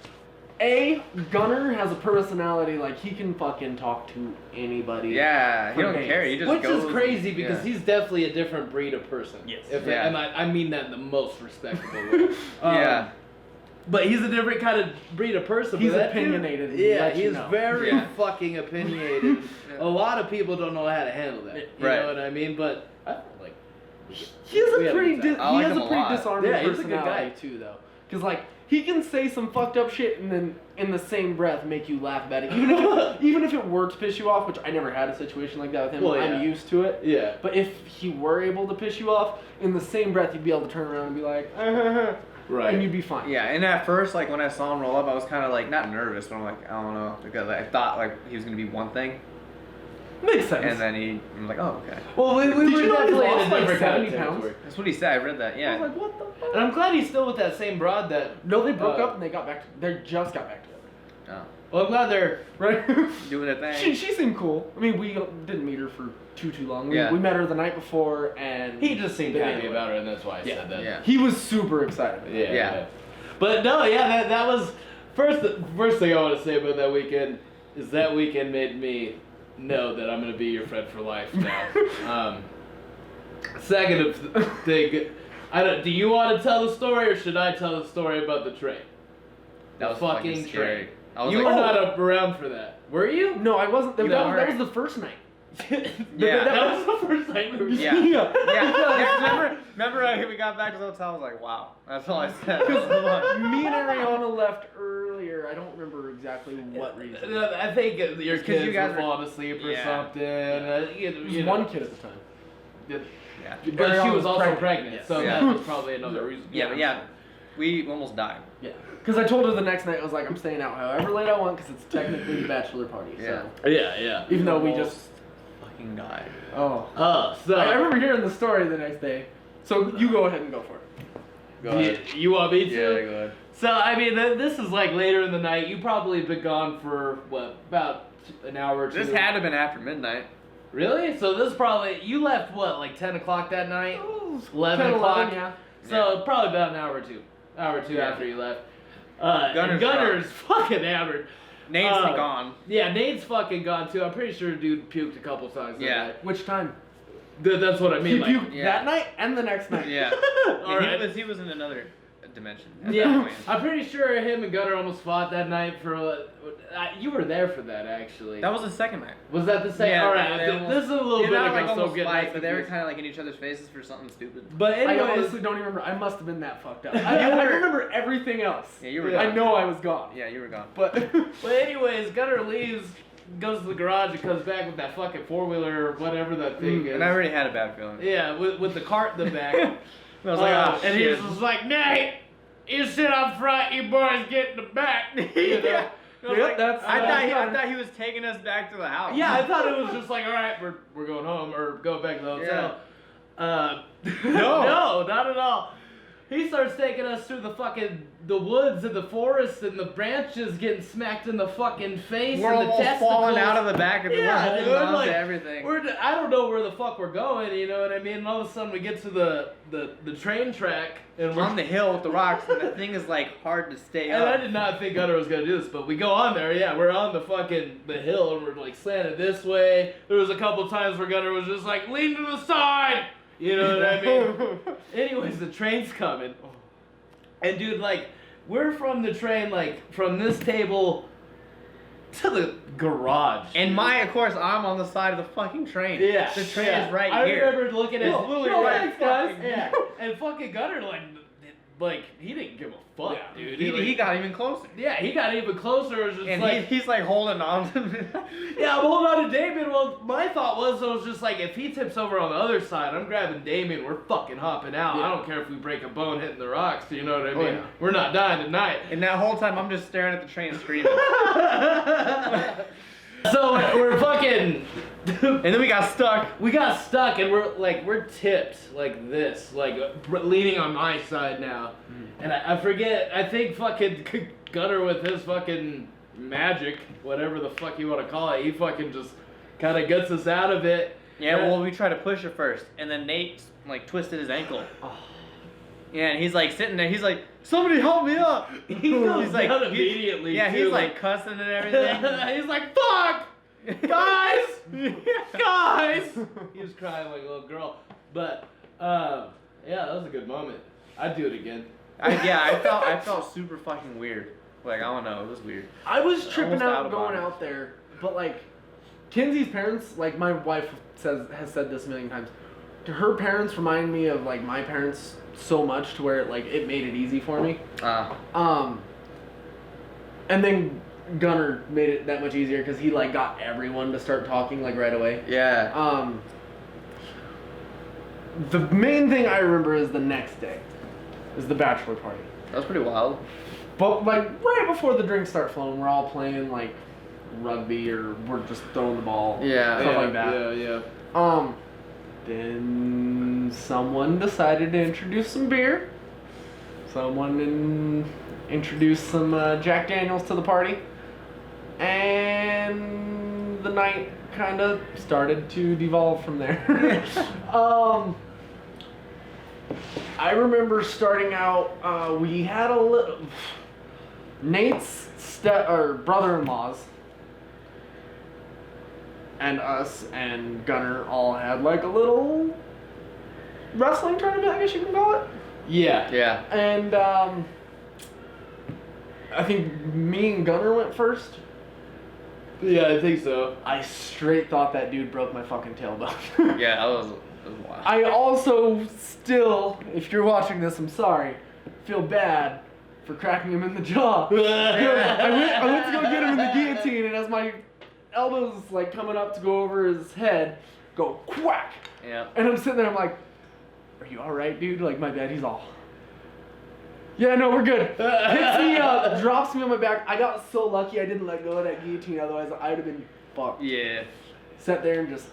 Gunner has a personality like he can fucking talk to anybody. Yeah, he For don't days. care. He just Which goes. is crazy because yeah. he's definitely a different breed of person. Yes. Yeah. And I mean that in the most respectable way. Yeah. But he's a different kind of breed of person. He's but that dude- opinionated and Yeah, lets you he's know. very Yeah. fucking opinionated. A lot of people don't know how to handle that. You Right. know what I mean? But I feel like He has we a have pretty a good time. I like him a pretty lot. disarming Yeah, he's a good personality guy. too, though. Because like he can say some fucked up shit and then in the same breath make you laugh about it, even if it were to piss you off, which I never had a situation like that with him. Well, I'm yeah. used to it. yeah. But if he were able to piss you off, in the same breath you'd be able to turn around and be like, Right. and you'd be fine. Yeah, and at first, like when I saw him roll up, I was kind of like not nervous, but I'm like, I don't know, because I thought like he was gonna be one thing, Makes sense. and then he was like, oh okay. Well, we Did were you know he definitely in a lost, like, different kind 70 of pounds? territory. That's what he said. I read that. I Yeah. was like, what the fuck? And I'm glad he's still with that same broad that. No, they broke Uh, up and they got back. They just got back together. Oh, Well, I'm glad they're. Right? doing a thing. she seemed cool. I mean, we didn't meet her for too long. Yeah. We met her the night before, and He just seemed But happy anyway. about it, and that's why I Yeah. said that. Yeah. he was super excited. Yeah. Yeah. But no, yeah, that was first thing I want to say about that weekend is that weekend made me know that I'm gonna be your friend for life now. Second thing, do you want to tell the story or should I tell the story about the train? That was The fucking scary. train. I was You like, were oh. not up around for that, were you? No, I wasn't. That, You that, was, that weren't. was the first night. Yeah. That was the first time we were. Yeah. Yeah. Yeah. Remember we got back to the hotel. I was like, wow. That's all I said. Me and Ariana left earlier. I don't remember exactly what reason. I think your It's 'cause kids you guys were were- falling asleep or Yeah. something. There was You know. one kid at the time. Yeah. But she Ariana was also pregnant, pregnant, yes. so Yeah. that was probably another reason. Yeah, but yeah, we almost died. Yeah. Because I told her the next night, I was like, I'm staying out however late I want because it's technically the bachelor party. Yeah. So. Yeah. Even though we just. Fucking died. Oh. So I remember hearing the story the next day. So you go ahead and go for it. Go ahead. You want me to? Yeah, go ahead. So I mean, this is like later in the night. You probably been gone for what, about an hour or two. This had to have been after midnight. Really? So this probably you left what, like 10 o'clock that night? 11 10, o'clock. yeah. So probably about an hour or two after you left. Gunner's fucking hammered. Nate's gone. Yeah, Nate's fucking gone too. I'm pretty sure dude puked a couple times. that Yeah. night. Which time? That's what I mean. He Like, puked that night and the next night. Yeah. All right. He was in another dimension. at that Yeah, point. I'm pretty sure him and Gunner almost fought that night for. You were there for that actually. That was the second night. Was that the same? Yeah, All right, they this is a little bit not ago, like so almost getting fight, nice but they were confused. kind of like in each other's faces for something stupid. But I anyways, honestly don't even remember. I must have been that fucked up. I remember everything else. Yeah, you were. Yeah. I Gone. know I was gone. Yeah, you were gone. But anyways, Gunner leaves, goes to the garage, and comes back with that fucking 4-wheeler or whatever that thing is. And I already had a bad feeling. Yeah, with the cart in the back. I was like, oh, and shit. he's just like, Nate, you sit up front, you boys get in the back. You know? Yeah. I was Yep, like, that's- I thought he was taking us back to the house. yeah, I thought it was just like, all right, we're going home or going back to the hotel. No, not at all. He starts taking us through the woods and the forest and the branches getting smacked in the fucking face We're and the almost testicles. falling out of the back of the Yeah, we're holding dude, on like, to everything. I don't know where the fuck we're going, you know what I mean? And all of a sudden we get to the train track and We're on the hill with the rocks, and the thing is like hard to stay and up. I did not think Gunner was gonna do this, but we go on there, yeah, we're on the hill and we're like slanted this way. There was a couple times where Gunner was just like, lean to the side! You know what I mean? Anyways, the train's coming. And dude, like, we're from the train, like, from this table to the garage. And of course, I'm on the side of the fucking train. Yeah. The train yeah. is right I here. remember looking at literally no, right thanks, guys. fucking- Yeah. And fucking Gunner, like, he didn't give a fuck, Yeah. dude. He got even closer. Yeah, he got even closer. It was just And like, he's like holding on to me. yeah, I'm holding on to Damian. Well, my thought was just like, if he tips over on the other side, I'm grabbing Damian. We're fucking hopping out. Yeah. I don't care if we break a bone hitting the rocks. You know what I mean? yeah. We're not dying tonight. And that whole time, I'm just staring at the train screaming. So we're fucking. And then we got stuck. We got stuck and we're tipped like this, like leaning on my side now. And I forget, I think fucking Gunner with his fucking magic, whatever the fuck you want to call it, he fucking just kind of gets us out of it. Yeah, well, we tried to push it first, and then Nate like twisted his ankle. Yeah, and he's like sitting there. He's like, "Somebody help me up!" He goes he's like, down immediately. Yeah, too, he's like cussing and everything. he's like, "Fuck, guys, guys!" He was crying like a little girl. But yeah, that was a good moment. I'd do it again. I felt super fucking weird. Like, I don't know, it was weird. I was tripping Almost out out of going body. out there, but like Kinsey's parents, like my wife has said this a million times. Her parents remind me of like my parents so much to where it made it easy for me. And then Gunner made it that much easier because he like got everyone to start talking like right away. Yeah. The main thing I remember is the next day, is the bachelor party. That was pretty wild. But like right before the drinks start flowing, we're all playing like rugby or we're just throwing the ball. Yeah. Stuff like that. Yeah. Then someone decided to introduce some beer. Someone introduced some Jack Daniels to the party. And the night kind of started to devolve from there. I remember starting out, we had a little... Nate's brother-in-laws and us and Gunner all had like a little wrestling tournament, I guess you can call it. Yeah. Yeah. And I think me and Gunner went first. Yeah, I think so. I straight thought that dude broke my fucking tailbone. Yeah, that was wild. I also still, if you're watching this, I'm sorry, feel bad for cracking him in the jaw. I went to go get him in the guillotine, and as my elbows like coming up to go over his head, go quack. Yeah. And I'm sitting there, I'm like, "Are you all right, dude?" Like my dad, he's all, "Yeah, no, we're good." Picks me up, drops me on my back. I got so lucky I didn't let go of that guillotine, otherwise I'd have been fucked. Yeah. Sat there and just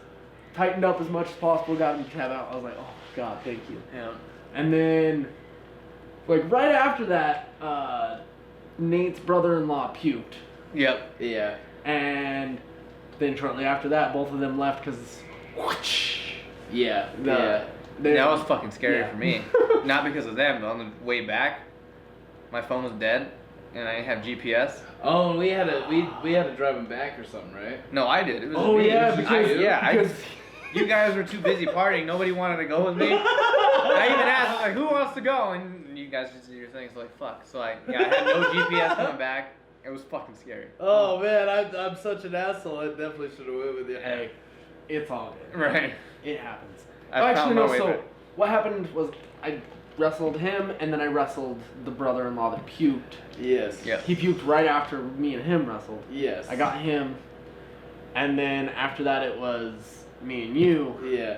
tightened up as much as possible, got him to tab out. I was like, "Oh God, thank you." Yeah. And then, like right after that, Nate's brother-in-law puked. Yep. Yeah. And then shortly after that, both of them left because Yeah. that That was fucking scary Yeah. for me. not because of them, but on the way back, my phone was dead, and I didn't have GPS. Oh, and we had to drive him back or something, right? No, I did. It was Oh me. yeah, It was because because you guys were too busy partying. Nobody wanted to go with me. I even asked, like, who wants to go? And you guys just did your thing. So like, fuck. So I had no GPS coming back. It was fucking scary. Oh man, I'm such an asshole. I definitely should have went with you. Hey, it's all good. Right. It happens. I Actually, found my no. way So back. what happened was I wrestled him, and then I wrestled the brother-in-law that puked. Yes. Yeah. He puked right after me and him wrestled. Yes. I got him, and then after that it was me and you. Yeah.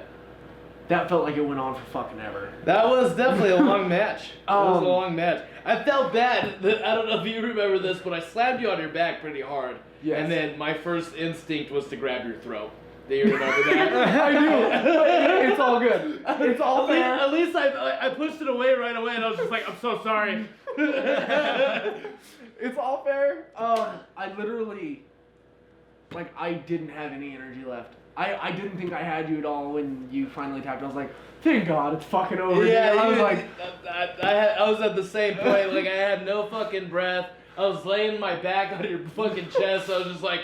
That felt like it went on for fucking ever. That was definitely a long match. It was a Um, long match. I felt bad. I don't know if you remember this, but I slammed you on your back pretty hard. Yes. And then my first instinct was to grab your throat. Do you remember that? I do. It's all good. It's all fair. At least I pushed it away right away, and I was just like, I'm so sorry. It's all fair. I literally, like, I didn't have any energy left. I didn't think I had you at all when you finally tapped. I was like, thank God, it's fucking over. Yeah, I was like, I was at the same point. Like, I had no fucking breath. I was laying my back on your fucking chest. I was just like,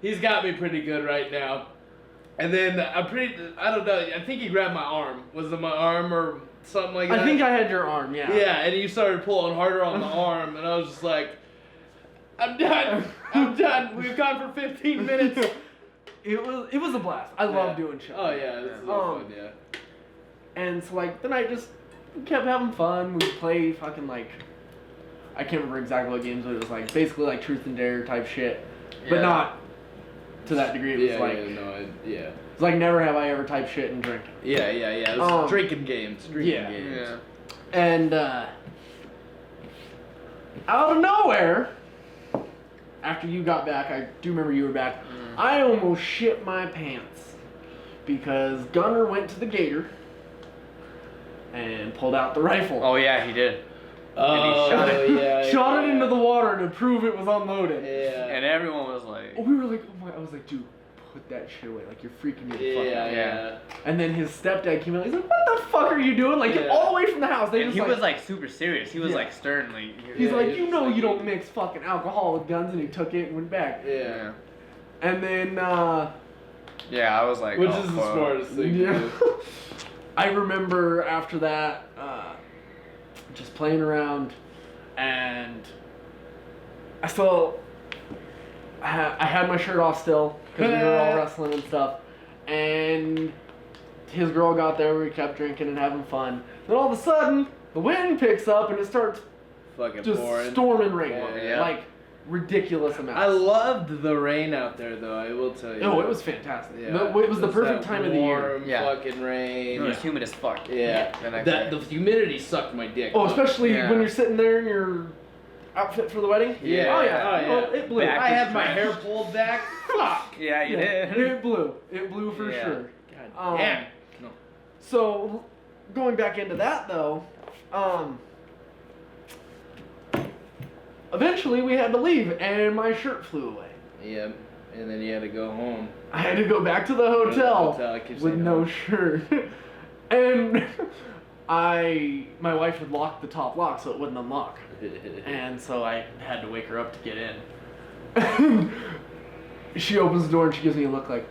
he's got me pretty good right now. And then I don't know. I think he grabbed my arm. Was it my arm or something like that? I think I had your arm. Yeah. Yeah, and you started pulling harder on the arm, and I was just like, I'm done. I'm done. We've gone for 15 minutes. It was a blast. I love doing shows. Oh yeah, this is fun. Yeah. And so like then I just kept having fun. We play fucking like I can't remember exactly what games, but it was like basically like truth and dare type shit, but Yeah. not to that degree. It was Yeah, like yeah. it's like never have I ever type shit and drink. Yeah. It was drinking games. Yeah. Games. Yeah. And out of nowhere, after you got back, I do remember you were back. I almost shit my pants because Gunner went to the gator and pulled out the rifle. Oh yeah, he did. Oh, shot it. yeah. Shot it into the water to prove it was unloaded. Yeah. And everyone was like, We were like, oh my! I was like, dude, put that shit away. Like you're freaking me the fuck out. Yeah. And then his stepdad came out. He's like, what the fuck are you doing? Like Yeah. all the way from the house. They and just he was like super serious. He was Yeah. like stern, like He's Yeah, like, he's you just know, like- you don't mix fucking alcohol with guns, and he took it and went back. Yeah. And then, yeah, I was like, Which oh, is the fuck. smartest thing yeah. to do. I remember after that, just playing around, and I had my shirt off still because we were all wrestling and stuff, and his girl got there. We kept drinking and having fun. Then all of a sudden, the wind picks up and it starts Fucking just pouring. storming rain, Yeah. like ridiculous amounts. I loved the rain out there, though. I will tell you. Oh, it was fantastic. Yeah. No, it was the Just perfect that time of the year. warm Yeah. fucking rain. It was humid as fuck. Yeah. The next That day. the humidity sucked my dick. Oh, especially Yeah. when you're sitting there in your outfit for the wedding. Yeah. Oh yeah. Oh, yeah. Oh, it blew. Back I is had my trash. hair pulled back. Fuck. Yeah, you Yeah, did. it blew. It blew for Yeah. sure. God damn. No. So, going back into that though, eventually we had to leave, and my shirt flew away. Yeah. And then you had to go home. I had to go back to the hotel I keep with saying no home. shirt, and my wife had locked the top lock so it wouldn't unlock, and so I had to wake her up to get in. She opens the door and she gives me a look like,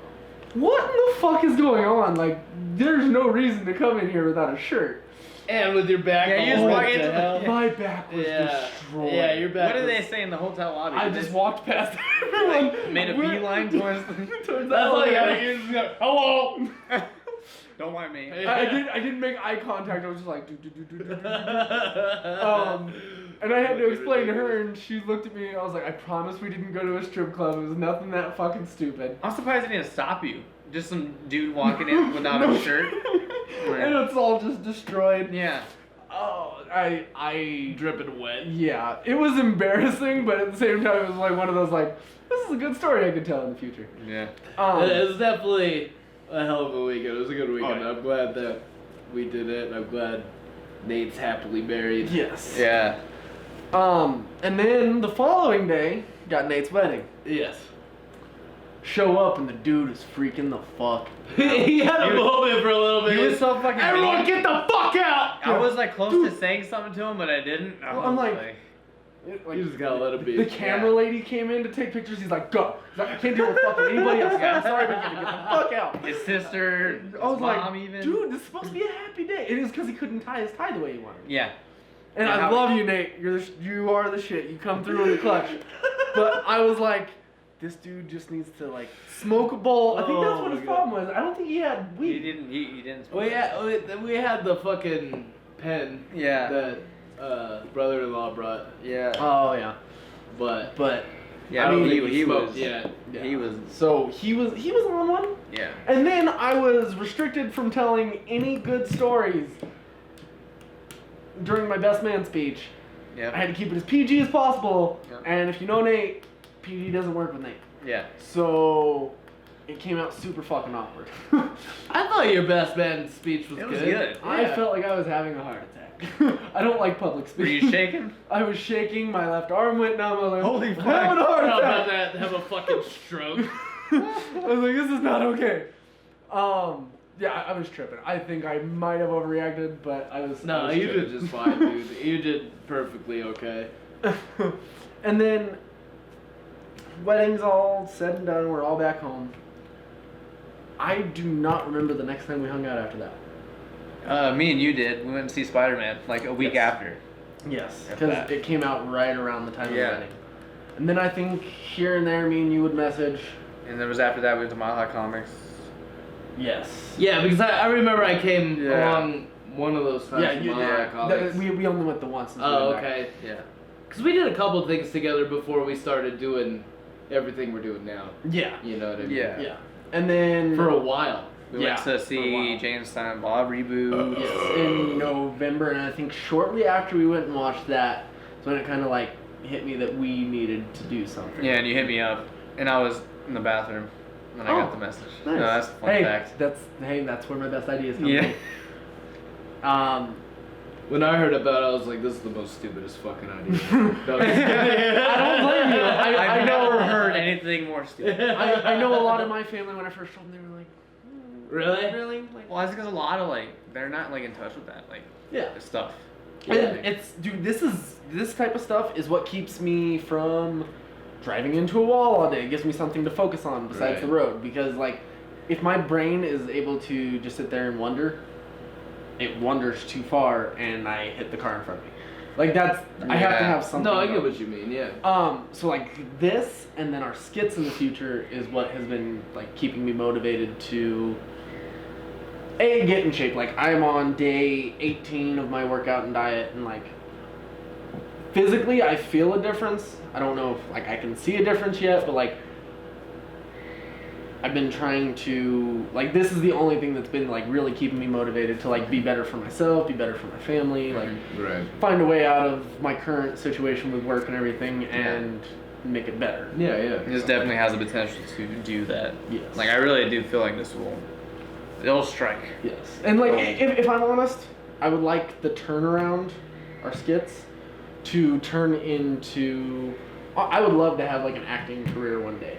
what in the fuck is going on? Like, there's no reason to come in here without a shirt. And with your back. Yeah, you all just walk the into the- hell. My back was Yeah. destroyed. Yeah, your back. What did was- they say in the hotel lobby? I Did just they walked past everyone. like, made a We're- beeline towards the... towards the That's all you gotta elevator. do is go, hello. Don't mind me. I didn't make eye contact. I was just like, do, do, do, do, do, do, do. And I had to explain to her, and she looked at me, and I was like, I promise we didn't go to a strip club. It was nothing that fucking stupid. I'm surprised they didn't stop you. Just some dude walking in without No. a shirt. And it's all just destroyed. Yeah. Oh, I Dripping wet. yeah, it was embarrassing, but at the same time, it was like one of those like, this is a good story I could tell in the future. Yeah. It was definitely a hell of a weekend. It was a good weekend. Oh, yeah. I'm glad that we did it. I'm glad Nate's happily married. Yes. Yeah. And then the following day, got Nate's wedding. Yes. Show up and the dude is freaking the fuck. He had a moment for a little bit. He was so fucking. Everyone mean. get the fuck out! I was like close to saying something to him, but I didn't. I'm like You just gotta let it be. The camera lady came in to take pictures. He's like, go. He's like, I can't deal with fucking anybody else. I'm sorry, but you gotta get the fuck out. his sister, I was mom like, even. dude, this is supposed to be a happy day. It is because he couldn't tie his tie the way he wanted. Yeah. And I love you, Nate. You are the shit. You come through in the clutch. But I was like, this dude just needs to like smoke a bowl. I think that's what his problem was. I don't think he had weed. He didn't. Smoke. We had the fucking pen. Yeah. That brother-in-law brought. Yeah. Oh yeah. But yeah. I don't he think he was. smoked. Yeah. He was. So he was on one. Yeah. And then I was restricted from telling any good stories during my best man speech. Yeah. I had to keep it as PG as possible. Yep. And if you know Nate, PG doesn't work with Nate. Yeah. So it came out super fucking awkward. I thought your best man speech was It good. was good. I felt like I was having a heart attack. I don't like public Were speaking. you shaking? I was shaking. My left arm went numb. I was like, Holy I'm fuck. having a heart I'm about attack. to have a fucking stroke. I was like, this is not okay. Yeah, I was tripping. I think I might have overreacted, but I was. No, I was you tripping. did just fine, dude. You did perfectly okay. And then, wedding's all said and done. We're all back home. I do not remember the next time we hung out after that. Me and you did. We went to see Spider-Man like a week after. Yes, If because that. it came out right around the time of the Yeah. wedding. And then I think here and there, me and you would message. And then it was after that we went to Mile High Comics. Yes. Yeah, because I remember I came Yeah. along one of those times. Yeah, from you Mile High did. Comics. We only went the once. since we Oh, went back. okay. Yeah. Because we did a couple of things together before we started doing everything we're doing now. Yeah. You know what I mean? Yeah. Yeah. And then For a while. We Yeah, went to for a see while. James Silent Bob reboot. Yes, in November, and I think shortly after we went and watched that, is when it kind of like hit me that we needed to do something. Yeah, and you hit me up, and I was in the bathroom when I Oh, got the message. Nice. No, that's a fun hey, fact. that's where my best ideas come Yeah. from. When I heard about it, I was like, this is the most stupidest fucking idea. No, I don't blame you. I I've know. never heard anything more stupid. I know a lot of my family when I first told them, they were like, Really? really? Like, Well, it's because a lot of they're not in touch with that yeah. stuff. And it's, dude, this type of stuff is what keeps me from driving into a wall all day. It gives me something to focus on besides the road. Because, if my brain is able to just sit there and wonder, it wanders too far and I hit the car in front of me. I have to have something. No, I get going. what you mean, yeah. So this and then our skits in the future is what has been keeping me motivated to get in shape. I'm on day 18 of my workout and diet, and physically I feel a difference. I don't know if I can see a difference yet, but I've been trying to this is the only thing that's been really keeping me motivated to be better for myself, be better for my family, Right. find a way out of my current situation with work and everything and make it better. Yeah, yeah. This definitely has the potential to do that. Yes. I really do feel like it'll strike. Yes. And if I'm honest, I would like the turnaround, our skits, to turn into. I would love to have an acting career one day.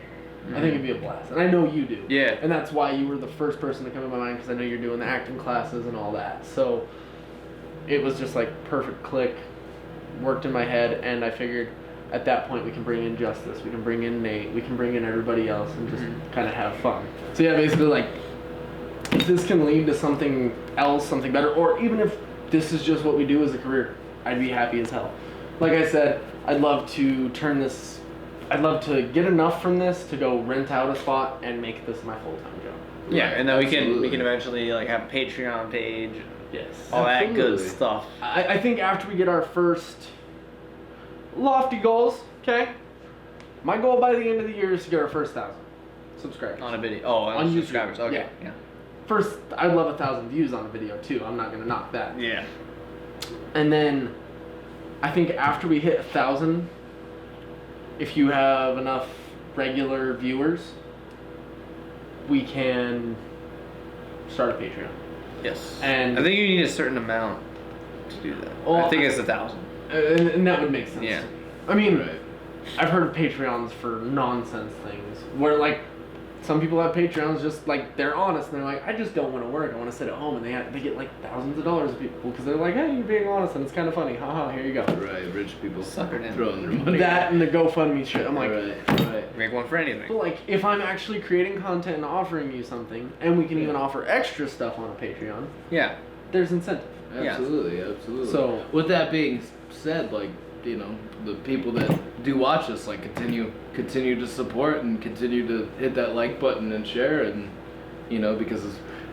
I think it'd be a blast, and I know you do. Yeah. And that's why you were the first person to come in my mind, because I know you're doing the acting classes and all that. So it was just perfect click, worked in my head, and I figured at that point we can bring in Justus, we can bring in Nate, we can bring in everybody else, and just kind of have fun. So yeah, basically if this can lead to something else, something better, or even if this is just what we do as a career, I'd be happy as hell. Like I said, I'd love to get enough from this to go rent out a spot and make this my full-time job. Yeah, and then we Absolutely. can eventually have a Patreon page, Yes. all that good Absolutely. stuff. I think after we get our first lofty goals, okay? My goal by the end of the year is to get our first 1,000 subscribers. On a video. Oh, On on YouTube. subscribers. Okay. Yeah. First, I'd love 1,000 views on a video too. I'm not gonna knock that. Yeah. And then, I think after we hit 1,000, if you have enough regular viewers, we can start a Patreon. Yes. And I think you need a certain amount to do that. Well, I think it's 1,000. and that would make sense. Yeah. to me. I mean, Right. I've heard of Patreons for nonsense things where some people have Patreons just like they're honest and they're like, I just don't want to work. I want to sit at home, and they get like thousands of dollars of people because they're like, hey, you're being honest and it's kind of funny. Haha, here you go. Right, rich people Suckered in. throwing their money. That and the GoFundMe shit. I'm like, right. Make one for anything. but like if I'm actually creating content and offering you something, and we can even offer extra stuff on a Patreon, Yeah. there's incentive. Absolutely. So with that being said, like, you know, the people that do watch us, like, continue to support and continue to hit that like button and share, and you know, because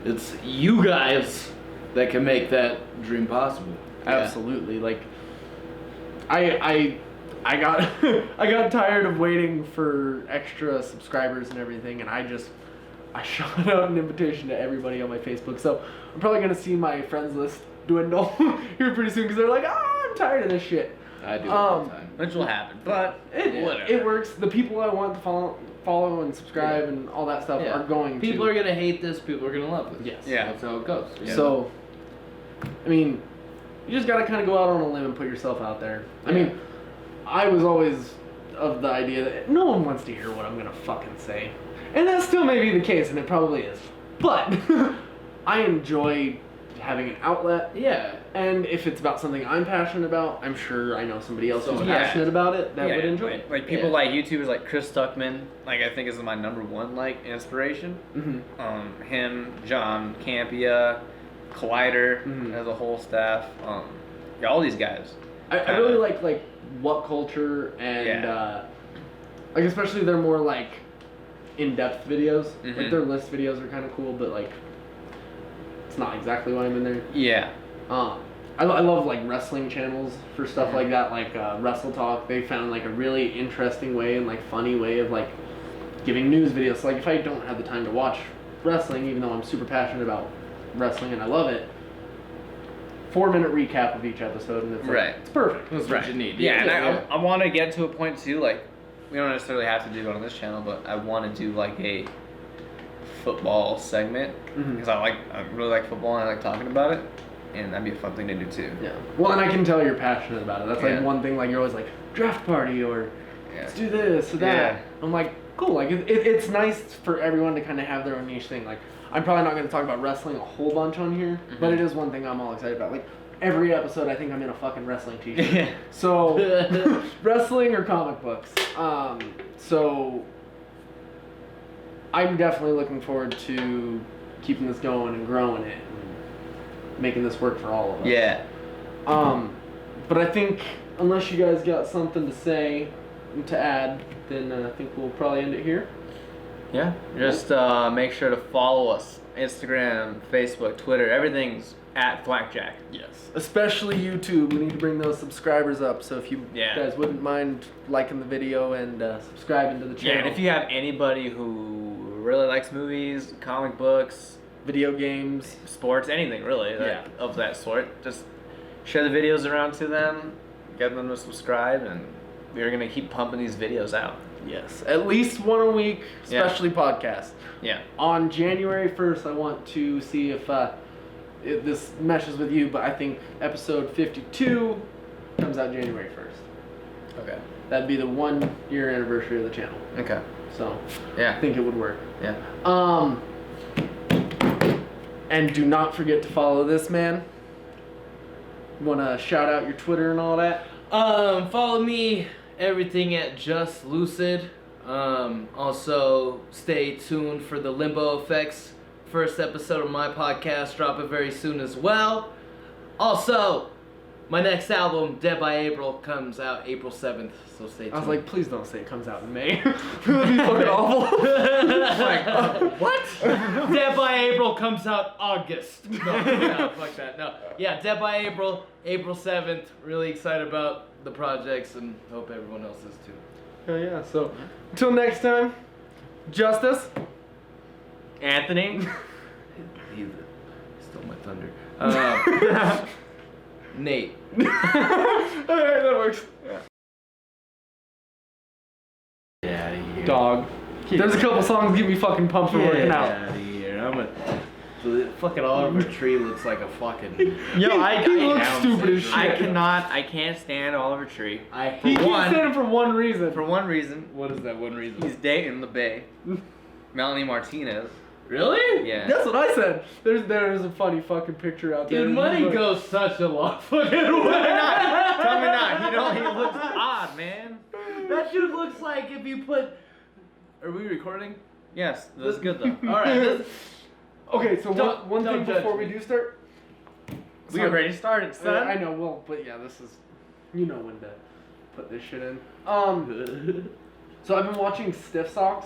it's you guys that can make that dream possible. absolutely, like I got I got tired of waiting for extra subscribers and everything, and I shot out an invitation to everybody on my Facebook. So I'm probably gonna see my friends list dwindle here pretty soon because they're like, I'm tired of this shit. I do it all the time. Which will happen, but It works. The people I want to follow and subscribe and all that stuff are going to. People are gonna hate this. People are gonna love this. Yes. Yeah. That's how it goes. Yeah. So, I mean, you just gotta kind of go out on a limb and put yourself out there. I mean, I was always of the idea that no one wants to hear what I'm gonna fucking say, and that still may be the case, and it probably is. But I enjoy having an outlet. Yeah. And if it's about something I'm passionate about, I'm sure I know somebody else who's Yeah. passionate about it that would enjoy it. Like people like YouTubers like Chris Stuckman, like I think is my number one like inspiration. Mm-hmm. Him, John, Campia, Collider as a whole staff. Yeah, all these guys. I really like What Culture and like especially their more like in-depth videos. Like their list videos are kind of cool, but like it's not exactly why I'm in there. Yeah. I love like wrestling channels for stuff like that, like Wrestle Talk. They found like a really interesting way and like funny way of like giving news videos. So like if I don't have the time to watch wrestling, even though I'm super passionate about wrestling and I love it, 4-minute recap of each episode, and it's like, it's perfect. That's what you need. Yeah, and I want to get to a point too, like we don't necessarily have to do it on this channel, but I want to do like a football segment because I really like football and I like talking about it, and that'd be a fun thing to do too. Yeah. Well, and I can tell you're passionate about it. That's like one thing. Like you're always like draft party or let's do this or that. Yeah. I'm like cool. Like it's nice for everyone to kind of have their own niche thing. Like I'm probably not going to talk about wrestling a whole bunch on here, but it is one thing I'm all excited about. Like every episode, I think I'm in a fucking wrestling t-shirt. So wrestling or comic books. So I'm definitely looking forward to keeping this going and growing it and making this work for all of us. Yeah. But I think unless you guys got something to say, to add, then I think we'll probably end it here. Yeah. Just make sure to follow us. Instagram, Facebook, Twitter, everything's at ThwakJak. Yes. Especially YouTube. We need to bring those subscribers up. So if you guys wouldn't mind liking the video and subscribing to the channel. Yeah, and if you have anybody who really likes movies, comic books, video games, sports, anything really of that sort, just share the videos around to them, get them to subscribe, and we're going to keep pumping these videos out. Yes. At least one a week, especially podcasts. Yeah. On January 1st, I want to see if this meshes with you, but I think episode 52 comes out January 1st. Okay. That'd be the 1-year anniversary of the channel. Okay. So, yeah, I think it would work. Yeah. And do not forget to follow this man. You want to shout out your Twitter and all that? Follow me, everything at Just Lucid. Also, stay tuned for the Limbo Effects first episode of my podcast, dropping very soon as well. Also, my next album, Dead by April, comes out April 7th, so stay tuned. I was like, please don't say it comes out in May. That'd be fucking awful. What? Dead by April comes out August. No, fuck that. No. Yeah, Dead by April, April 7th. Really excited about the projects and hope everyone else is too. Oh yeah, so until next time, Justus. Anthony. He stole my thunder. Nate. Alright, that works. Get out of here. Dog. There's a couple songs get me fucking pumped for working out. Get out of here. The fucking Oliver Tree looks like a fucking. He looks stupid as shit. I can't stand Oliver Tree. He can't stand him for one reason. For one reason. What is that one reason? He's dating the Bay. Melanie Martinez. Really? Yeah. That's what I said. There's a funny fucking picture out there. Dude, money goes such a long fucking way. Tell me not. You know, he looks odd, man. That dude looks like if you put. Are we recording? Yes, that's good though. All right. Okay, so Don't- one don't thing judge before me. we do start. We already started, son. I know, well, but yeah, this is, you know when to put this shit in. So I've been watching Stiff Socks